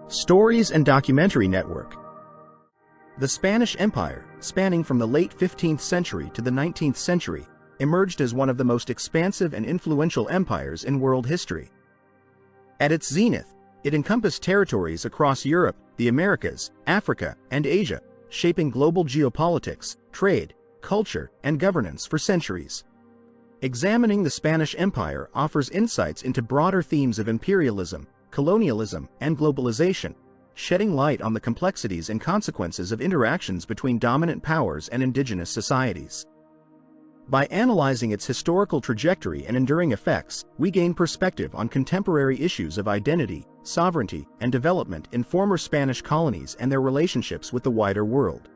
Stories and Documentary Network. The Spanish Empire, spanning from the late 15th century to the 19th century, emerged as one of the most expansive and influential empires in world history. At its zenith, it encompassed territories across Europe, the Americas, Africa, and Asia, shaping global geopolitics, trade, culture, and governance for centuries. Examining the Spanish Empire offers insights into broader themes of imperialism, colonialism, and globalization, shedding light on the complexities and consequences of interactions between dominant powers and indigenous societies. By analyzing its historical trajectory and enduring effects, we gain perspective on contemporary issues of identity, sovereignty, and development in former Spanish colonies and their relationships with the wider world.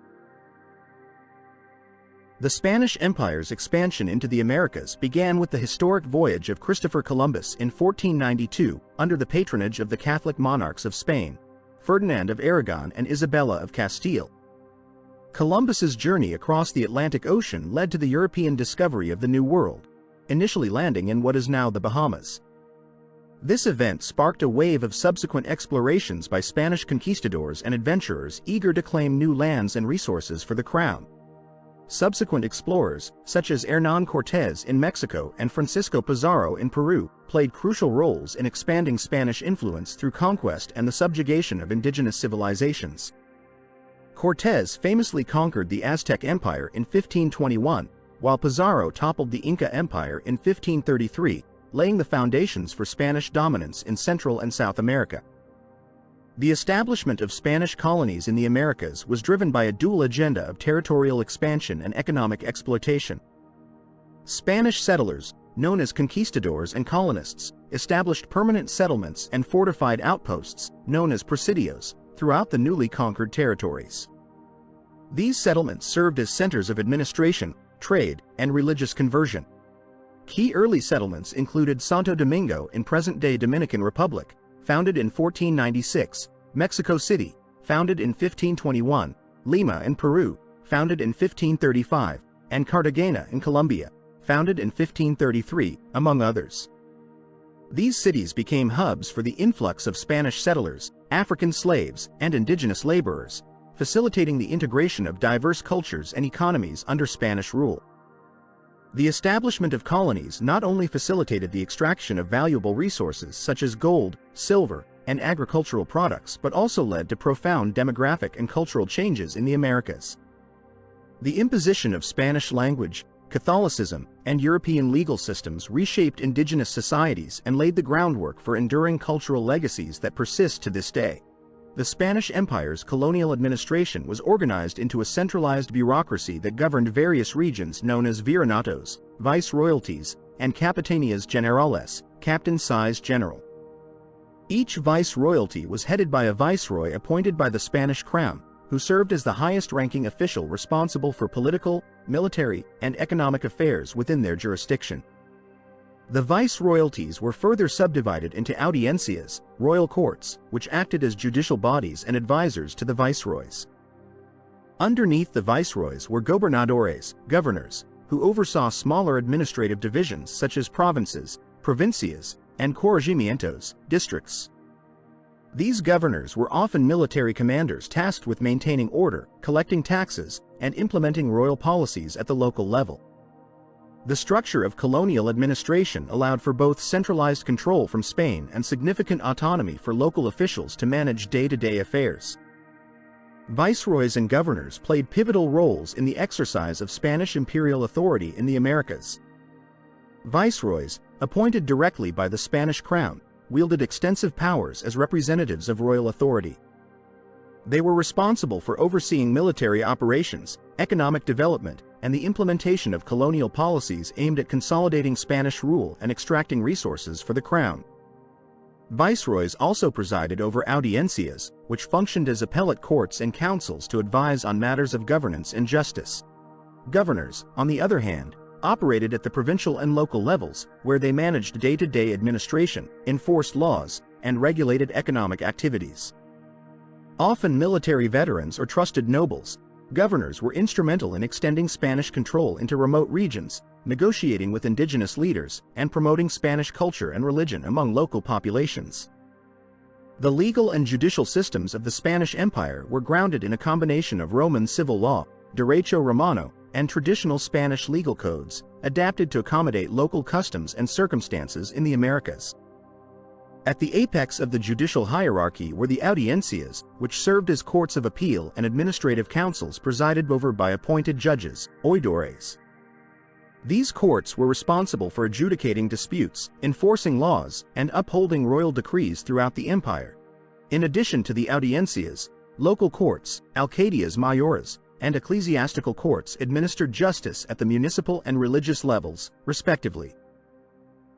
The Spanish Empire's expansion into the Americas began with the historic voyage of Christopher Columbus in 1492 under the patronage of the Catholic monarchs of Spain, Ferdinand of Aragon and Isabella of Castile. Columbus's journey across the Atlantic Ocean led to the European discovery of the New World, initially landing in what is now the Bahamas. This event sparked a wave of subsequent explorations by Spanish conquistadors and adventurers eager to claim new lands and resources for the crown. Subsequent explorers, such as Hernán Cortés in Mexico and Francisco Pizarro in Peru, played crucial roles in expanding Spanish influence through conquest and the subjugation of indigenous civilizations. Cortés famously conquered the Aztec Empire in 1521, while Pizarro toppled the Inca Empire in 1533, laying the foundations for Spanish dominance in Central and South America. The establishment of Spanish colonies in the Americas was driven by a dual agenda of territorial expansion and economic exploitation. Spanish settlers, known as conquistadors and colonists, established permanent settlements and fortified outposts, known as presidios, throughout the newly conquered territories. These settlements served as centers of administration, trade, and religious conversion. Key early settlements included Santo Domingo in present-day Dominican Republic, founded in 1496, Mexico City, founded in 1521, Lima in Peru, founded in 1535, and Cartagena in Colombia, founded in 1533, among others. These cities became hubs for the influx of Spanish settlers, African slaves, and indigenous laborers, facilitating the integration of diverse cultures and economies under Spanish rule. The establishment of colonies not only facilitated the extraction of valuable resources such as gold, silver, and agricultural products but also led to profound demographic and cultural changes in the Americas. The imposition of Spanish language, Catholicism, and European legal systems reshaped indigenous societies and laid the groundwork for enduring cultural legacies that persist to this day. The Spanish Empire's colonial administration was organized into a centralized bureaucracy that governed various regions known as virreinatos, viceroyalties, and capitanias generales, captain-size general. Each viceroyalty was headed by a viceroy appointed by the Spanish crown, who served as the highest-ranking official responsible for political, military, and economic affairs within their jurisdiction. The viceroyalties were further subdivided into audiencias, royal courts, which acted as judicial bodies and advisors to the viceroys. Underneath the viceroys were gobernadores, governors, who oversaw smaller administrative divisions such as provinces, provincias, and corregimientos, districts. These governors were often military commanders tasked with maintaining order, collecting taxes, and implementing royal policies at the local level. The structure of colonial administration allowed for both centralized control from Spain and significant autonomy for local officials to manage day-to-day affairs. Viceroys and governors played pivotal roles in the exercise of Spanish imperial authority in the Americas. Viceroys, appointed directly by the Spanish crown, wielded extensive powers as representatives of royal authority. They were responsible for overseeing military operations, economic development, and the implementation of colonial policies aimed at consolidating Spanish rule and extracting resources for the crown. Viceroys also presided over audiencias, which functioned as appellate courts and councils to advise on matters of governance and justice. Governors, on the other hand, operated at the provincial and local levels, where they managed day-to-day administration, enforced laws, and regulated economic activities. Often military veterans or trusted nobles, governors were instrumental in extending Spanish control into remote regions, negotiating with indigenous leaders, and promoting Spanish culture and religion among local populations. The legal and judicial systems of the Spanish Empire were grounded in a combination of Roman civil law, Derecho Romano, and traditional Spanish legal codes, adapted to accommodate local customs and circumstances in the Americas. At the apex of the judicial hierarchy were the audiencias, which served as courts of appeal and administrative councils presided over by appointed judges, oidores. These courts were responsible for adjudicating disputes, enforcing laws, and upholding royal decrees throughout the empire. In addition to the audiencias, local courts, alcaldías mayores, and ecclesiastical courts administered justice at the municipal and religious levels, respectively.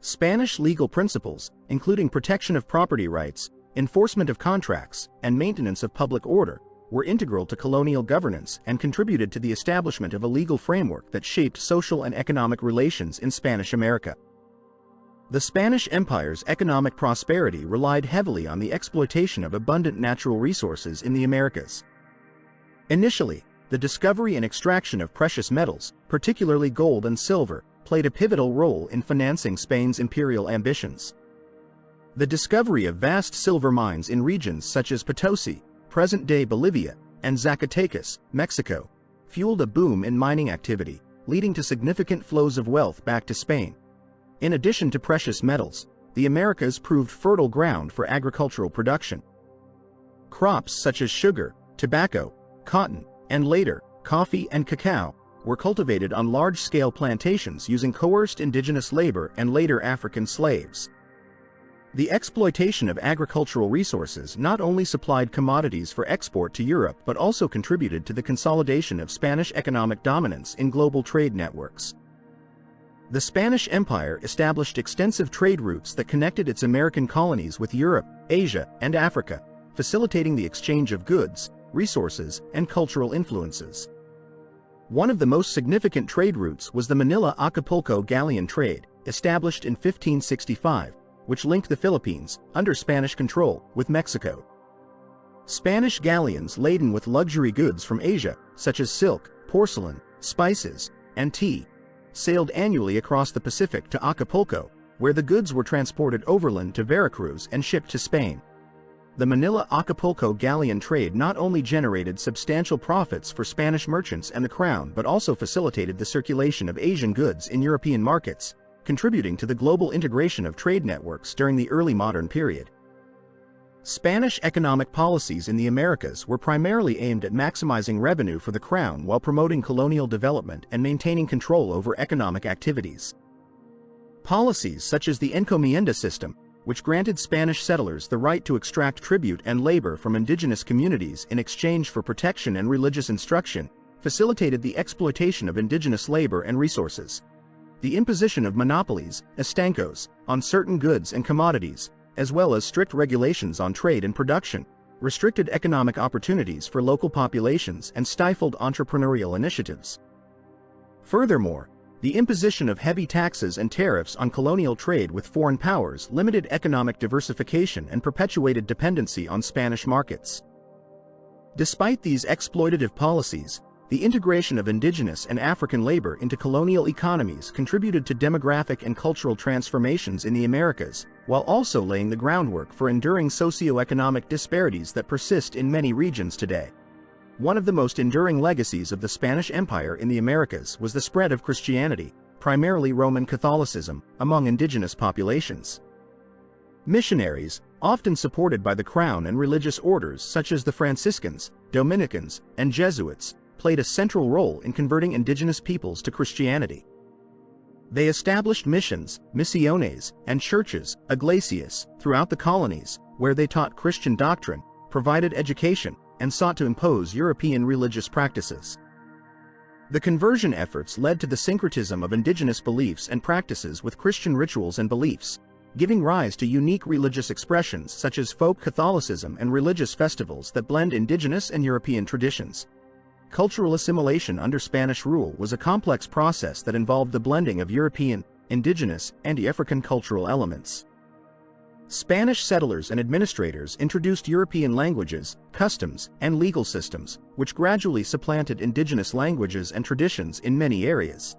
Spanish legal principles, including protection of property rights, enforcement of contracts, and maintenance of public order, were integral to colonial governance and contributed to the establishment of a legal framework that shaped social and economic relations in Spanish America. The Spanish Empire's economic prosperity relied heavily on the exploitation of abundant natural resources in the Americas. Initially, the discovery and extraction of precious metals, particularly gold and silver, played a pivotal role in financing Spain's imperial ambitions. The discovery of vast silver mines in regions such as Potosi, present-day Bolivia, and Zacatecas, Mexico, fueled a boom in mining activity, leading to significant flows of wealth back to Spain. In addition to precious metals, the Americas proved fertile ground for agricultural production. Crops such as sugar, tobacco, cotton, and later, coffee and cacao, were cultivated on large-scale plantations using coerced indigenous labor and later African slaves. The exploitation of agricultural resources not only supplied commodities for export to Europe but also contributed to the consolidation of Spanish economic dominance in global trade networks. The Spanish Empire established extensive trade routes that connected its American colonies with Europe, Asia, and Africa, facilitating the exchange of goods, resources, and cultural influences. One of the most significant trade routes was the Manila-Acapulco galleon trade, established in 1565, which linked the Philippines, under Spanish control, with Mexico. Spanish galleons laden with luxury goods from Asia, such as silk, porcelain, spices, and tea, sailed annually across the Pacific to Acapulco, where the goods were transported overland to Veracruz and shipped to Spain. The Manila-Acapulco galleon trade not only generated substantial profits for Spanish merchants and the crown but also facilitated the circulation of Asian goods in European markets, contributing to the global integration of trade networks during the early modern period. Spanish economic policies in the Americas were primarily aimed at maximizing revenue for the crown while promoting colonial development and maintaining control over economic activities. Policies such as the encomienda system, which granted Spanish settlers the right to extract tribute and labor from indigenous communities in exchange for protection and religious instruction, facilitated the exploitation of indigenous labor and resources. The imposition of monopolies, estancos, on certain goods and commodities, as well as strict regulations on trade and production, restricted economic opportunities for local populations and stifled entrepreneurial initiatives. Furthermore, the imposition of heavy taxes and tariffs on colonial trade with foreign powers limited economic diversification and perpetuated dependency on Spanish markets. Despite these exploitative policies, the integration of indigenous and African labor into colonial economies contributed to demographic and cultural transformations in the Americas, while also laying the groundwork for enduring socio-economic disparities that persist in many regions today. One of the most enduring legacies of the Spanish Empire in the Americas was the spread of Christianity, primarily Roman Catholicism, among indigenous populations. Missionaries, often supported by the crown and religious orders such as the Franciscans, Dominicans, and Jesuits, played a central role in converting indigenous peoples to Christianity. They established missions, misiones, and churches, iglesias, throughout the colonies, where they taught Christian doctrine, provided education, and sought to impose European religious practices. The conversion efforts led to the syncretism of indigenous beliefs and practices with Christian rituals and beliefs, giving rise to unique religious expressions such as folk Catholicism and religious festivals that blend indigenous and European traditions. Cultural assimilation under Spanish rule was a complex process that involved the blending of European, indigenous, and African cultural elements. Spanish settlers and administrators introduced European languages, customs, and legal systems, which gradually supplanted indigenous languages and traditions in many areas.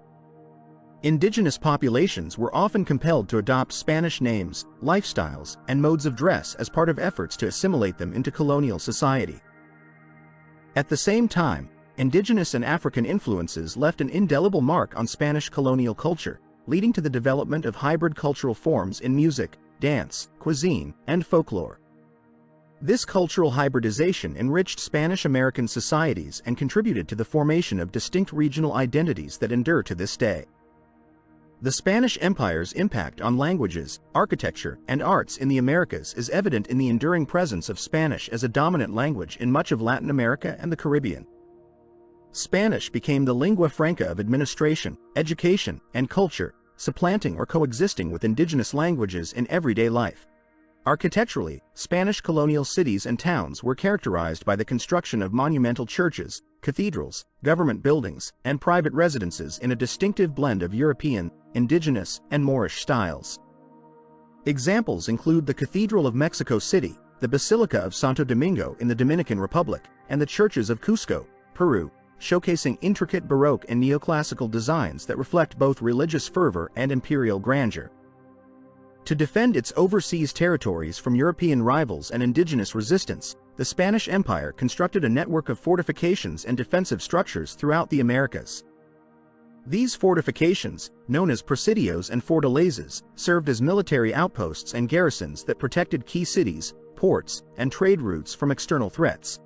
Indigenous populations were often compelled to adopt Spanish names, lifestyles, and modes of dress as part of efforts to assimilate them into colonial society. At the same time, indigenous and African influences left an indelible mark on Spanish colonial culture, leading to the development of hybrid cultural forms in music, dance, cuisine, and folklore. This cultural hybridization enriched Spanish-American societies and contributed to the formation of distinct regional identities that endure to this day. The Spanish Empire's impact on languages, architecture, and arts in the Americas is evident in the enduring presence of Spanish as a dominant language in much of Latin America and the Caribbean. Spanish became the lingua franca of administration, education, and culture, supplanting or coexisting with indigenous languages in everyday life. Architecturally, Spanish colonial cities and towns were characterized by the construction of monumental churches, cathedrals, government buildings, and private residences in a distinctive blend of European, indigenous, and Moorish styles. Examples include the Cathedral of Mexico City, the Basilica of Santo Domingo in the Dominican Republic, and the churches of Cusco, Peru, showcasing intricate Baroque and neoclassical designs that reflect both religious fervor and imperial grandeur. To defend its overseas territories from European rivals and indigenous resistance, the Spanish Empire constructed a network of fortifications and defensive structures throughout the Americas. These fortifications, known as presidios and fortalezas, served as military outposts and garrisons that protected key cities, ports, and trade routes from external threats.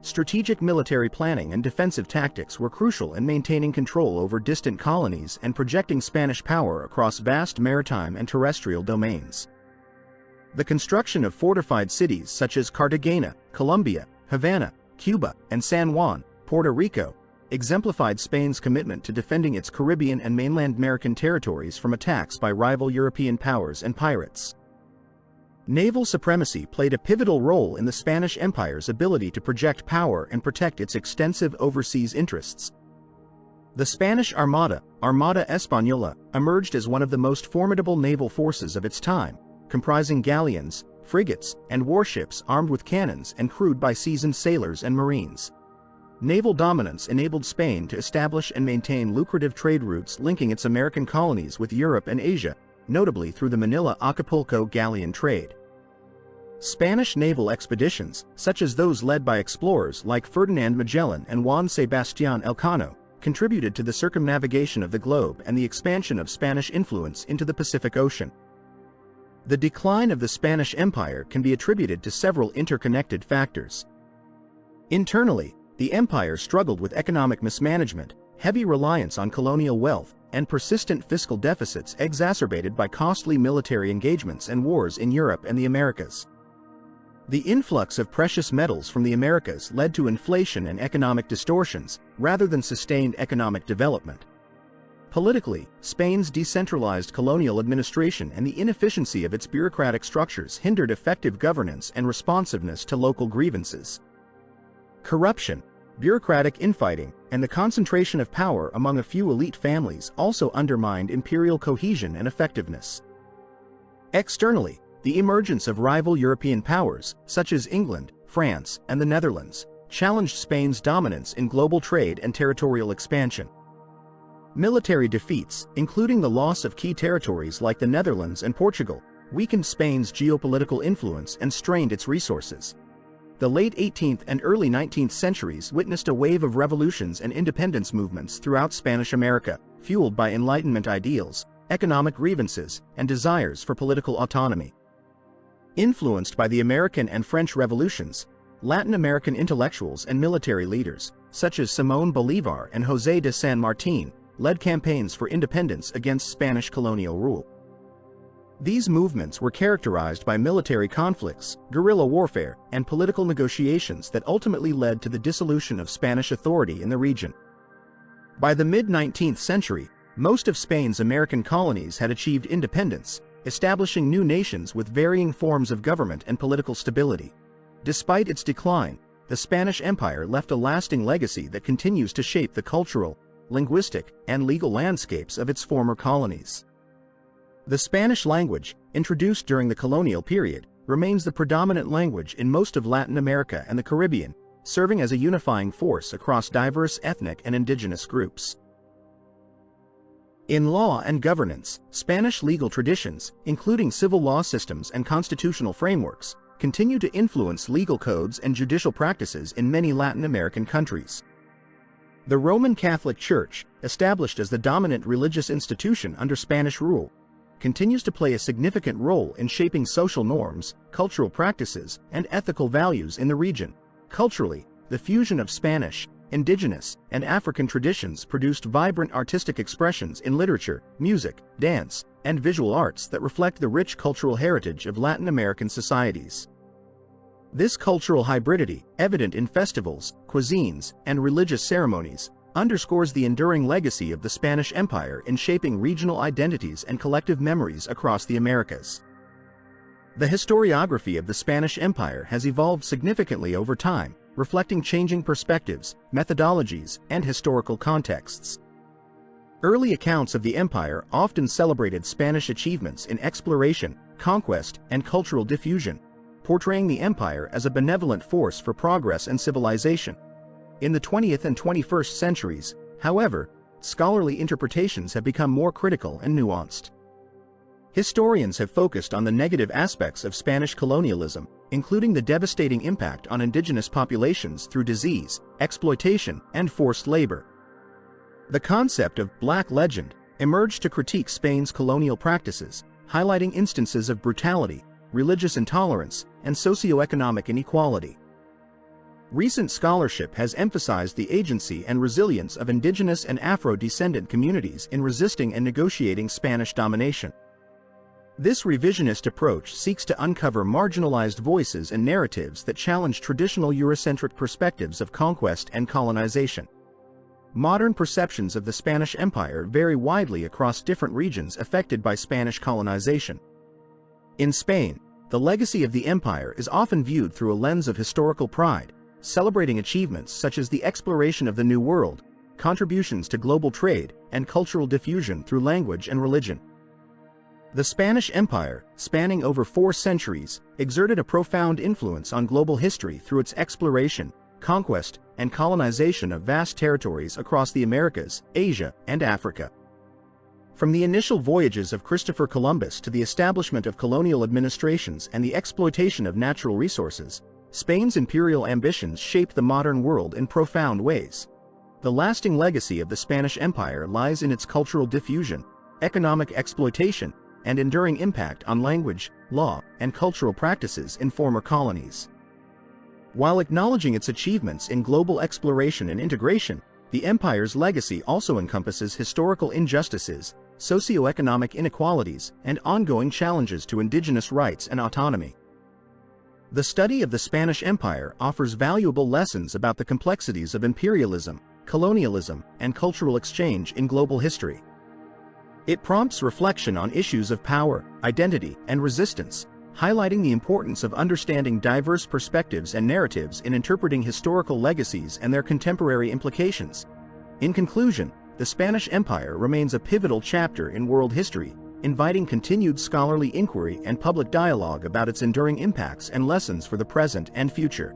Strategic military planning and defensive tactics were crucial in maintaining control over distant colonies and projecting Spanish power across vast maritime and terrestrial domains. The construction of fortified cities such as Cartagena, Colombia, Havana, Cuba, and San Juan, Puerto Rico, exemplified Spain's commitment to defending its Caribbean and mainland American territories from attacks by rival European powers and pirates. Naval supremacy played a pivotal role in the Spanish Empire's ability to project power and protect its extensive overseas interests. The Spanish Armada, Armada Española, emerged as one of the most formidable naval forces of its time, comprising galleons, frigates, and warships armed with cannons and crewed by seasoned sailors and marines. Naval dominance enabled Spain to establish and maintain lucrative trade routes linking its American colonies with Europe and Asia, notably through the Manila-Acapulco galleon trade. Spanish naval expeditions, such as those led by explorers like Ferdinand Magellan and Juan Sebastián Elcano, contributed to the circumnavigation of the globe and the expansion of Spanish influence into the Pacific Ocean. The decline of the Spanish Empire can be attributed to several interconnected factors. Internally, the empire struggled with economic mismanagement, heavy reliance on colonial wealth, and persistent fiscal deficits exacerbated by costly military engagements and wars in Europe and the Americas. The influx of precious metals from the Americas led to inflation and economic distortions, rather than sustained economic development. Politically, Spain's decentralized colonial administration and the inefficiency of its bureaucratic structures hindered effective governance and responsiveness to local grievances. Corruption, bureaucratic infighting, and the concentration of power among a few elite families also undermined imperial cohesion and effectiveness. Externally, the emergence of rival European powers, such as England, France, and the Netherlands, challenged Spain's dominance in global trade and territorial expansion. Military defeats, including the loss of key territories like the Netherlands and Portugal, weakened Spain's geopolitical influence and strained its resources. The late 18th and early 19th centuries witnessed a wave of revolutions and independence movements throughout Spanish America, fueled by Enlightenment ideals, economic grievances, and desires for political autonomy. Influenced by the American and French revolutions, Latin American intellectuals and military leaders, such as Simón Bolívar and José de San Martín, led campaigns for independence against Spanish colonial rule. These movements were characterized by military conflicts, guerrilla warfare, and political negotiations that ultimately led to the dissolution of Spanish authority in the region. By the mid-19th century, most of Spain's American colonies had achieved independence, establishing new nations with varying forms of government and political stability. Despite its decline, the Spanish Empire left a lasting legacy that continues to shape the cultural, linguistic, and legal landscapes of its former colonies. The Spanish language, introduced during the colonial period, remains the predominant language in most of Latin America and the Caribbean, serving as a unifying force across diverse ethnic and indigenous groups. In law and governance, Spanish legal traditions, including civil law systems and constitutional frameworks, continue to influence legal codes and judicial practices in many Latin American countries. The Roman Catholic Church, established as the dominant religious institution under Spanish rule, continues to play a significant role in shaping social norms, cultural practices, and ethical values in the region. Culturally, the fusion of Spanish, indigenous, and African traditions produced vibrant artistic expressions in literature, music, dance, and visual arts that reflect the rich cultural heritage of Latin American societies. This cultural hybridity, evident in festivals, cuisines, and religious ceremonies, underscores the enduring legacy of the Spanish Empire in shaping regional identities and collective memories across the Americas. The historiography of the Spanish Empire has evolved significantly over time, reflecting changing perspectives, methodologies, and historical contexts. Early accounts of the empire often celebrated Spanish achievements in exploration, conquest, and cultural diffusion, portraying the empire as a benevolent force for progress and civilization. In the 20th and 21st centuries, however, scholarly interpretations have become more critical and nuanced. Historians have focused on the negative aspects of Spanish colonialism, including the devastating impact on indigenous populations through disease, exploitation, and forced labor. The concept of Black Legend emerged to critique Spain's colonial practices, highlighting instances of brutality, religious intolerance, and socioeconomic inequality. Recent scholarship has emphasized the agency and resilience of indigenous and Afro-descendant communities in resisting and negotiating Spanish domination. This revisionist approach seeks to uncover marginalized voices and narratives that challenge traditional Eurocentric perspectives of conquest and colonization. Modern perceptions of the Spanish Empire vary widely across different regions affected by Spanish colonization. In Spain, the legacy of the empire is often viewed through a lens of historical pride, celebrating achievements such as the exploration of the New World, contributions to global trade, and cultural diffusion through language and religion. The Spanish Empire, spanning over 4 centuries, exerted a profound influence on global history through its exploration, conquest, and colonization of vast territories across the Americas, Asia, and Africa. From the initial voyages of Christopher Columbus to the establishment of colonial administrations and the exploitation of natural resources, Spain's imperial ambitions shaped the modern world in profound ways. The lasting legacy of the Spanish Empire lies in its cultural diffusion, economic exploitation, and enduring impact on language, law, and cultural practices in former colonies. While acknowledging its achievements in global exploration and integration, the empire's legacy also encompasses historical injustices, socioeconomic inequalities, and ongoing challenges to indigenous rights and autonomy. The study of the Spanish Empire offers valuable lessons about the complexities of imperialism, colonialism, and cultural exchange in global history. It prompts reflection on issues of power, identity, and resistance, highlighting the importance of understanding diverse perspectives and narratives in interpreting historical legacies and their contemporary implications. In conclusion, the Spanish Empire remains a pivotal chapter in world history, inviting continued scholarly inquiry and public dialogue about its enduring impacts and lessons for the present and future.